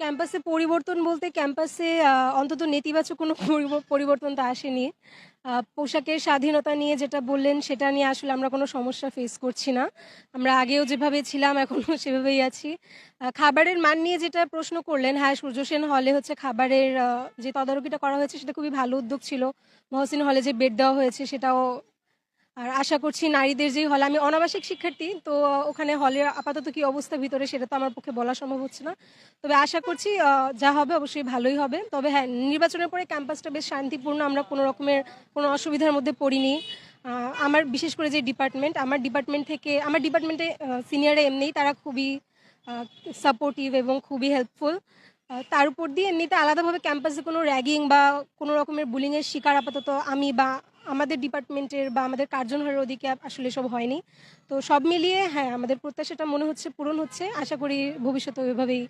ক্যাম্পাসে পরিবর্তন বলতে ক্যাম্পাসে অন্তত নেতিবাচক কোনো পরিবর্তন তো আসেনি। পোশাকের স্বাধীনতা নিয়ে যেটা বললেন, সেটা নিয়ে আসলে আমরা কোনো সমস্যা ফেস করছি না। আমরা আগেও যেভাবে ছিলাম এখনো সেভাবেই আছি। খাবারের মান নিয়ে যেটা প্রশ্ন করলেন, হ্যাঁ, সূর্য সেন হলে হচ্ছে খাবারের যে তদারকিটা করা হয়েছে সেটা খুবই ভালো উদ্যোগ ছিল। মহসিন হলে যে বেড দেওয়া হয়েছে সেটাও। আর আশা করছি নারীদের যেই হল, আমি অনাবাসিক শিক্ষার্থী, তো ওখানে হলের আপাতত কি অবস্থা ভিতরে সেটা তো আমার পক্ষে বলা সম্ভব হচ্ছে না। তবে আশা করছি যা হবে অবশ্যই ভালোই হবে। তবে হ্যাঁ, নির্বাচনের পরে ক্যাম্পাসটা বেশ শান্তিপূর্ণ। আমরা কোনো রকমের কোনো অসুবিধার মধ্যে পড়িনি। আমার বিশেষ করে যে ডিপার্টমেন্ট, আমার ডিপার্টমেন্টে সিনিয়ররা এমনিই তারা খুবই সাপোর্টিভ এবং খুবই হেল্পফুল। তার উপর দিয়ে এমনিতে আলাদাভাবে ক্যাম্পাসে কোনো র্যাগিং বা কোনো রকমের বুলিংয়ের শিকার আপাতত আমি বা আমাদের ডিপার্টমেন্টের বা আমাদের কার্জনহরের ওদিকে আসলে এসব হয়নি। তো সব মিলিয়ে হ্যাঁ, আমাদের প্রত্যাশাটা মনে হচ্ছে পূরণ হচ্ছে। আশা করি ভবিষ্যতেও এভাবেই